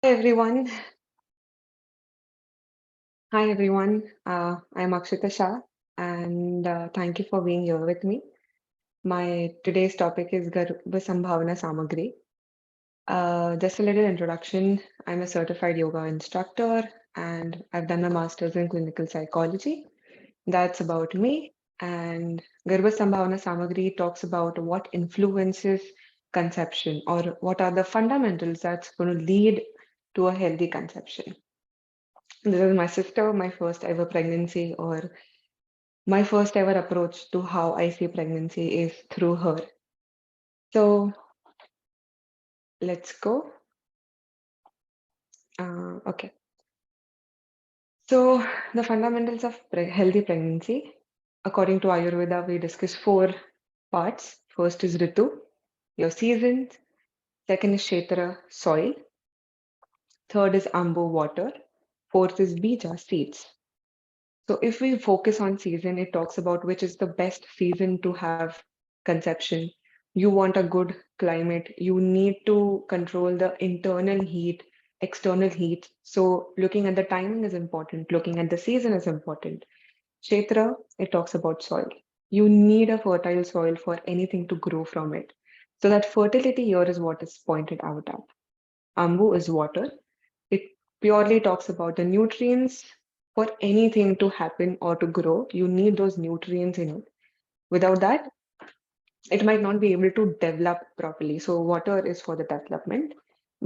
everyone. Hi everyone. I'm Akshata Shah, and thank you for being here with me. My today's topic is Garbhasamhavana samagri. Just a little introduction. I'm a certified yoga instructor, and I've done my master's in clinical psychology. That's about me. And Garbhasamhavana samagri talks about what influences conception, or what are the fundamentals that's going to lead to a healthy conception. This is my sister, my first ever pregnancy, or my first ever approach to how I see pregnancy is through her. So let's go. Okay. So the fundamentals of healthy pregnancy, according to Ayurveda, we discuss four parts. First is Ritu, your seasons. Second is Kshetra, soil. Third is Ambu, water. Fourth is Bija, seeds. So if we focus on season, it talks about which is the best season to have conception. You want a good climate. You need to control the internal heat, external heat. So looking at the timing is important. Looking at the season is important. Kshetra, it talks about soil. You need a fertile soil for anything to grow from it. So that fertility here is what is pointed out at. Ambu is water. It purely talks about the nutrients. For anything to happen or to grow, you need those nutrients in it. Without that, it might not be able to develop properly. So water is for the development.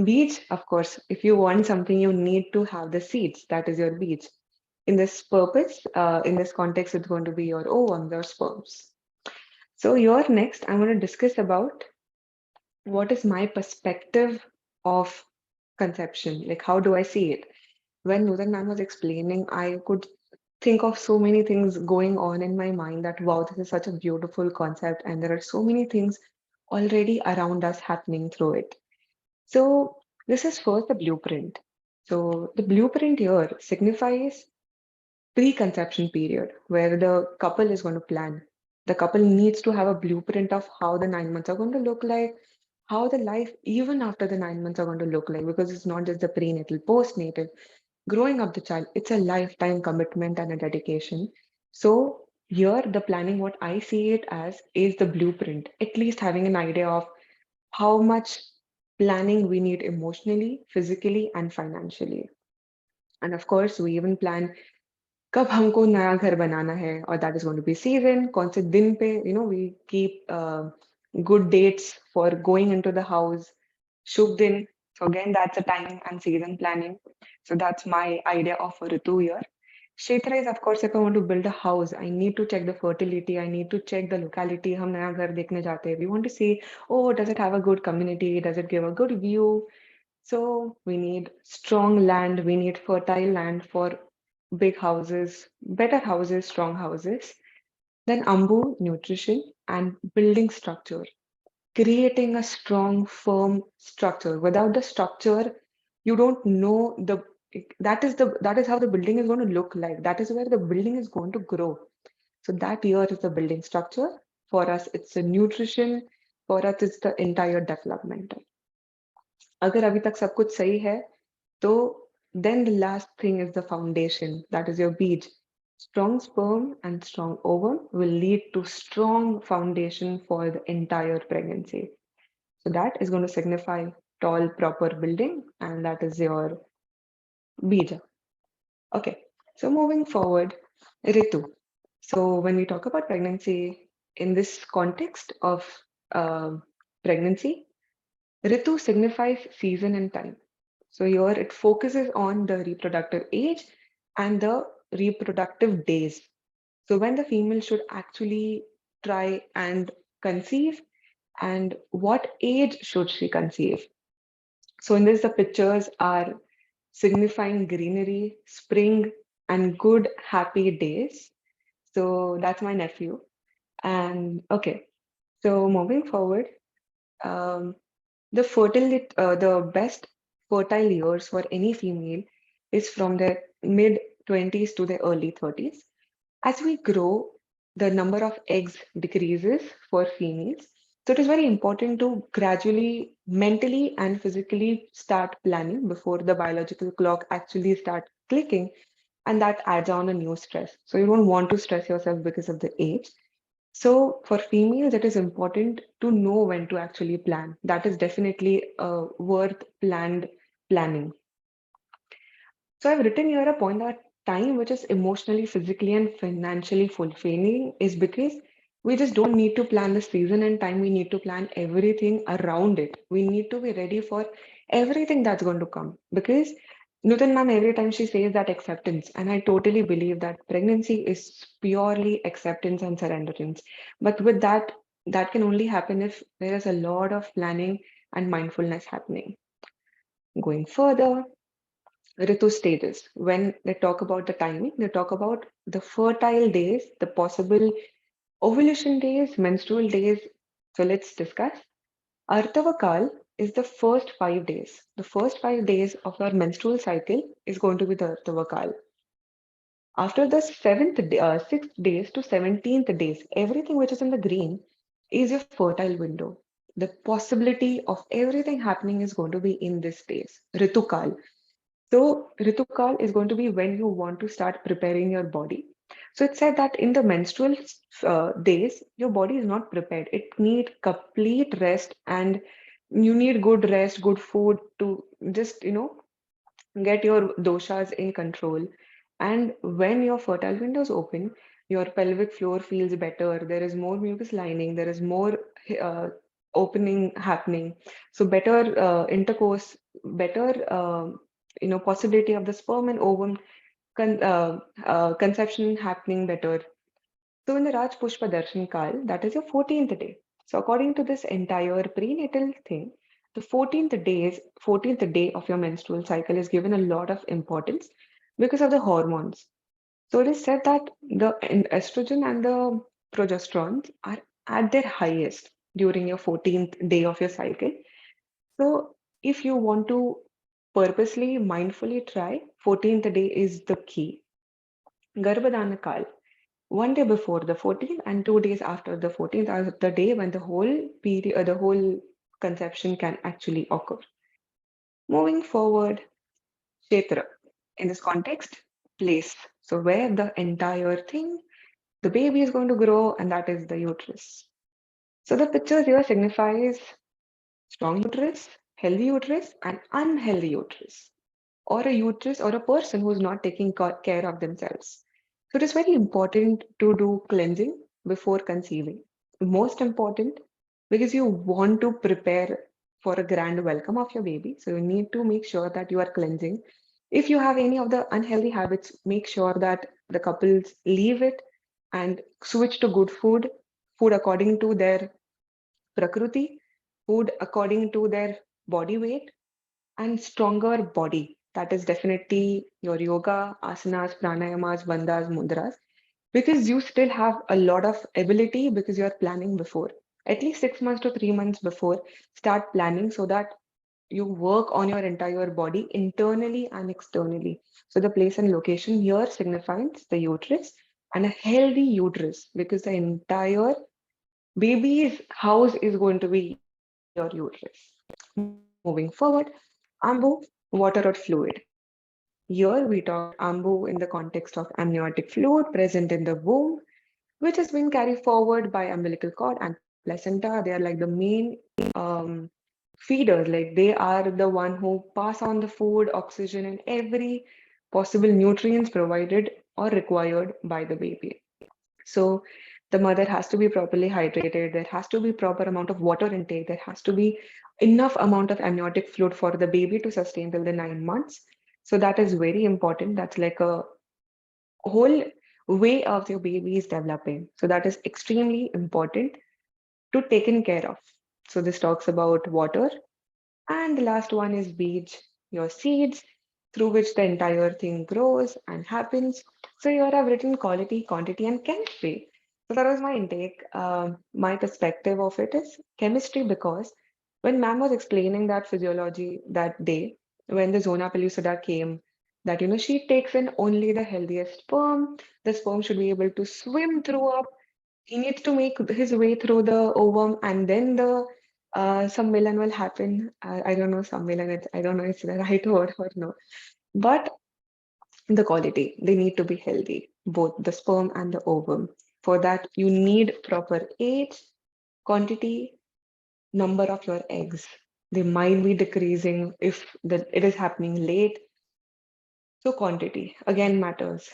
Beach, of course, if you want something, you need to have the seeds. That is your beach. In this purpose, in this context, it's going to be your ovum, your sperms. So here next, I'm going to discuss about what is my perspective of conception. Like, how do I see it? When Nutan ma'am was explaining, I could think of so many things going on in my mind that, wow, this is such a beautiful concept, and there are so many things already around us happening through it. So, this is first the blueprint. So, the blueprint here signifies pre-conception period where the couple is going to plan. The couple needs to have a blueprint of how the 9 months are going to look like, how the life even after the 9 months are going to look like, because it's not just the prenatal, postnatal, growing up the child, it's a lifetime commitment and a dedication. So here the planning, what I see it as is the blueprint, at least having an idea of how much planning we need emotionally, physically, and financially. And of course, we even plan कब हमको नया घर बनाना है, or that is going to be season, कौन से दिन पे, we keep good dates for going into the house, shubh din. So again, that's a time and season planning. So that's my idea of a ritu here. Kshetra is, of course, if I want to build a house, I need to check the fertility, I need to check the locality. हम नया घर देखने जाते हैं. We want to see, oh, does it have a good community? Does it give a good view? So we need strong land, we need fertile land for big houses, better houses, strong houses. Then Ambu, nutrition and building structure, creating a strong, firm structure. Without the structure, you don't know that is how the building is going to look like. That is where the building is going to grow. So that here is the building structure. For us, it's the nutrition. For us, it's the entire development. अगर अभी तक सब कुछ सही है, तो then the last thing is the foundation, that is your beach. Strong sperm and strong ovum will lead to strong foundation for the entire pregnancy. So that is going to signify tall, proper building, and that is your bija. Okay, so moving forward, Ritu. So when we talk about pregnancy in this context of uh, pregnancy, Ritu signifies season and time. So here it focuses on the reproductive age and the reproductive days. So when the female should actually try and conceive, and what age should she conceive? So in this, the pictures are signifying greenery, spring, and good, happy days. So that's my nephew. And okay, so moving forward, um, the best fertile years for any female is from the mid 20s to the early 30s. As we grow, the number of eggs decreases for females. So it is very important to gradually, mentally and physically start planning before the biological clock actually start clicking, and that adds on a new stress. So you don't want to stress yourself because of the age. So for females, it is important to know when to actually plan. That is definitely worth planned planning. So I've written here a point that time which is emotionally, physically, and financially fulfilling is because we just don't need to plan the season and time. We need to plan everything around it. We need to be ready for everything that's going to come. Because Nutan ma'am, every time she says that acceptance, and I totally believe that pregnancy is purely acceptance and surrenderance. But with that, that can only happen if there is a lot of planning and mindfulness happening. Going further, Ritu stages. When they talk about the timing, they talk about the fertile days, the possible ovulation days, menstrual days. So let's discuss. Artavakal is the first 5 days. The first 5 days of your menstrual cycle is going to be the Artavakal. After the seventh day, 6th days to 17th days, everything which is in the green is your fertile window. The possibility of everything happening is going to be in this days, Ritukal. So, Ritukal is going to be when you want to start preparing your body. So, it said that in the menstrual days, your body is not prepared. It needs complete rest, and you need good rest, good food to just, get your doshas in control. And when your fertile windows open, your pelvic floor feels better. There is more mucus lining. There is more uh, opening happening. So better intercourse, better possibility of the sperm and ovum conception happening better. So in the Raj Pushpa Darshan Kal, that is your 14th day. So according to this entire prenatal thing, the 14th day of your menstrual cycle is given a lot of importance because of the hormones. So it is said that the estrogen and the progesterone are at their highest during your 14th day of your cycle. So if you want to purposely, mindfully try, 14th day is the key. Garbhadana Kal, 1 day before the 14th and 2 days after the 14th are the day when the whole period, the whole conception can actually occur. Moving forward, Kshetra. In this context, place. So where the entire thing, the baby is going to grow, and that is the uterus. So the pictures here signifies strong uterus, healthy uterus, and unhealthy uterus, or a uterus or a person who's not taking care of themselves. So it is very important to do cleansing before conceiving. Most important because you want to prepare for a grand welcome of your baby. So you need to make sure that you are cleansing. If you have any of the unhealthy habits, make sure that the couples leave it and switch to good food, food according to their prakriti, food according to their body weight, and stronger body. That is definitely your yoga, asanas, pranayamas, bandhas, mudras, because you still have a lot of ability because you are planning before. At least 6 months to 3 months before, start planning so that you work on your entire body internally and externally. So the place and location here signifies the uterus and a healthy uterus because the entire baby's house is going to be your uterus. Moving forward, Ambu, water or fluid. Here we talk about Ambu in the context of amniotic fluid present in the womb, which has been carried forward by umbilical cord and placenta. They are like the main um, feeders, like they are the one who pass on the food, oxygen, and every possible nutrients provided or required by the baby. So the mother has to be properly hydrated. There has to be proper amount of water intake. There has to be enough amount of amniotic fluid for the baby to sustain till the 9 months. So that is very important. That's like a whole way of your baby is developing. So that is extremely important to taken care of. So this talks about water, and the last one is beach, your seeds, through which the entire thing grows and happens. So here I've written quality, quantity, and chemistry. So that was my intake. My perspective of it is chemistry because when ma'am was explaining that physiology that day, when the zona pellucida came, that she takes in only the healthiest sperm. The sperm should be able to swim through up. He needs to make his way through the ovum, and then the sammilan will happen. I don't know sammilan. I don't know if it's the right word or no. But the quality, they need to be healthy, both the sperm and the ovum. For that, you need proper age, quantity, number of your eggs. They might be decreasing if it is happening late. So quantity again matters.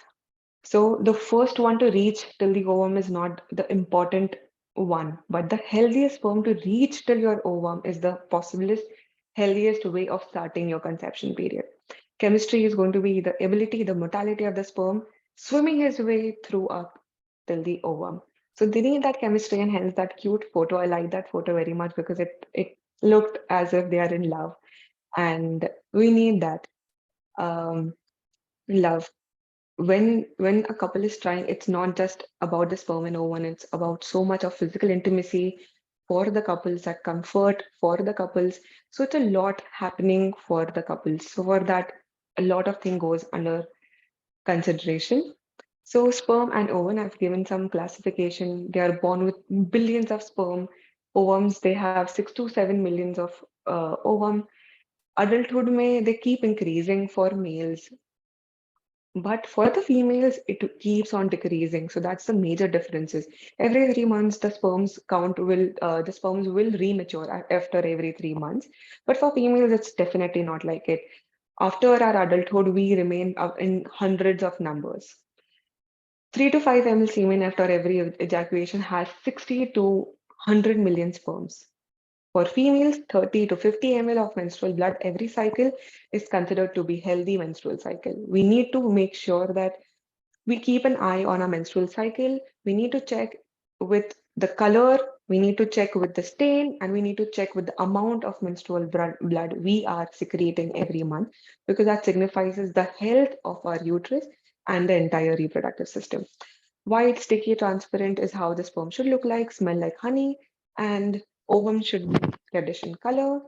So the first one to reach till the ovum is not the important one, but the healthiest sperm to reach till your ovum is the possiblest healthiest way of starting your conception period. Chemistry is going to be the ability, the motility of the sperm swimming his way through up till the ovum. So they need that chemistry, and hence that cute photo. I like that photo very much because it looked as if they are in love, and we need that love when a couple is trying. It's not just about the sperm and ovum, it's about so much of physical intimacy for the couples, that comfort for the couples. So it's a lot happening for the couples. So for that, a lot of thing goes under consideration. So sperm and ovum, I've given some classification. They are born with billions of sperm. Ovums, they have 6 to 7 millions of ovum. Adulthood may they keep increasing for males, but for the females, it keeps on decreasing. So that's the major differences. Every 3 months, the sperms will remature after every 3 months. But for females, it's definitely not like it. After our adulthood, we remain in hundreds of numbers. 3 to 5 ml semen after every ejaculation has 60 to 100 million sperms. For females, 30 to 50 ml of menstrual blood every cycle is considered to be healthy menstrual cycle. We need to make sure that we keep an eye on our menstrual cycle. We need to check with the color, we need to check with the stain, and we need to check with the amount of menstrual blood we are secreting every month, because that signifies the health of our uterus and the entire reproductive system. White, sticky, transparent is how the sperm should look like, smell like honey, and ovum should be reddish in color.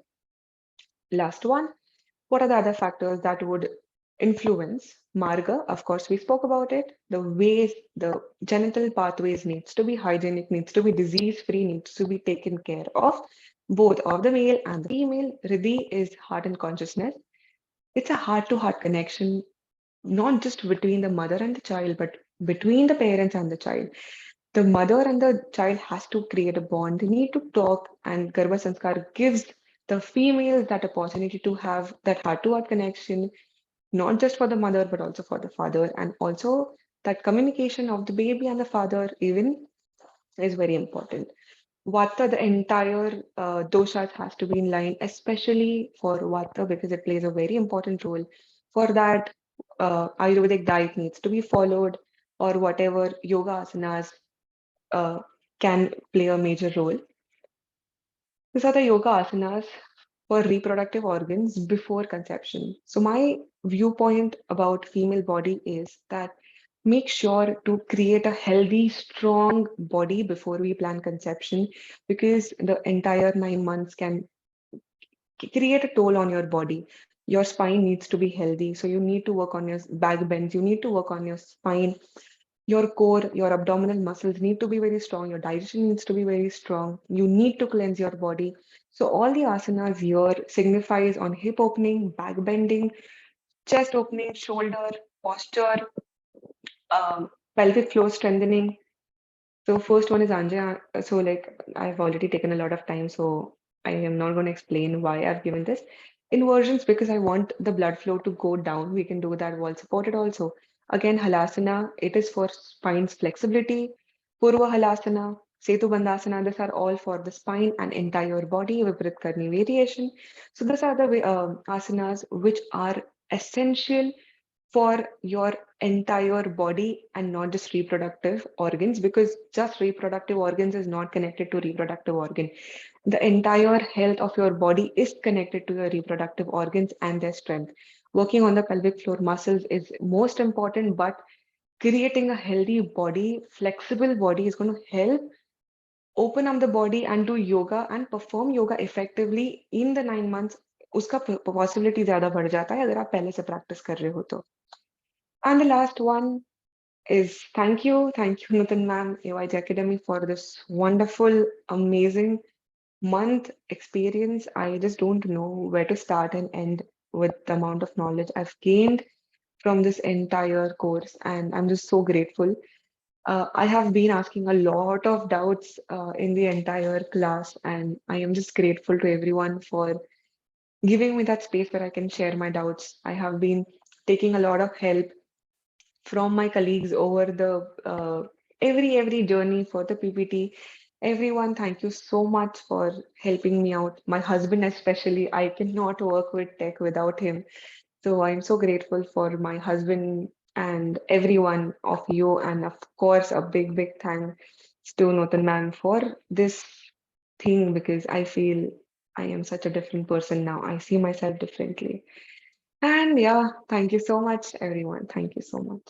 Last one, what are the other factors that would influence marga? Of course, we spoke about it. The ways, the genital pathways needs to be hygienic, needs to be disease-free, needs to be taken care of, both of the male and the female. Riddhi is heart and consciousness. It's a heart-to-heart connection, not just between the mother and the child, but between the parents and the child. The mother and the child has to create a bond. They need to talk, and Garbhasanskar gives the females that opportunity to have that heart-to-heart connection, not just for the mother, but also for the father. And also that communication of the baby and the father even is very important. Vata, the entire doshas has to be in line, especially for Vata, because it plays a very important role. For that, Ayurvedic diet needs to be followed, or whatever yoga asanas uh, can play a major role. These are the yoga asanas for reproductive organs before conception. So my viewpoint about female body is that make sure to create a healthy, strong body before we plan conception, because the entire 9 months can create a toll on your body. Your spine needs to be healthy. So you need to work on your back bends, you need to work on your spine, your core, your abdominal muscles need to be very strong. Your digestion needs to be very strong. You need to cleanse your body. So all the asanas here signifies on hip opening, back bending, chest opening, shoulder, posture, pelvic floor strengthening. So first one is Anja. So like I've already taken a lot of time, so I am not going to explain why I've given this. Inversions, because I want the blood flow to go down. We can do that wall supported also. Again, halasana, it is for spine's flexibility. Purva halasana, Setu bandhasana, these are all for the spine and entire body, Viprit karni variation. So these are the asanas which are essential for your entire body and not just reproductive organs, because just reproductive organs is not connected to reproductive organ. The entire health of your body is connected to your reproductive organs and their strength. Working on the pelvic floor muscles is most important, but creating a healthy body, flexible body is going to help open up the body and do yoga and perform yoga effectively in the 9 months. उसका possibility ज़्यादा बढ़ जाता है अगर आप पहले से practice कर रहे हो तो. And the last one is thank you, Nutan ma'am, AYG Academy, for this wonderful, amazing month experience. I just don't know where to start and end with the amount of knowledge I've gained from this entire course, and I'm just so grateful. I have been asking a lot of doubts in the entire class, and I am just grateful to everyone for giving me that space where I can share my doubts. I have been taking a lot of help from my colleagues over the every journey for the PPT. Everyone, thank you so much for helping me out. My husband, especially, I cannot work with tech without him. So I'm so grateful for my husband and every one of you, and of course, a big thanks to Nutan ma'am for this thing because I feel I am such a different person now. I see myself differently. And yeah, thank you so much, everyone. Thank you so much.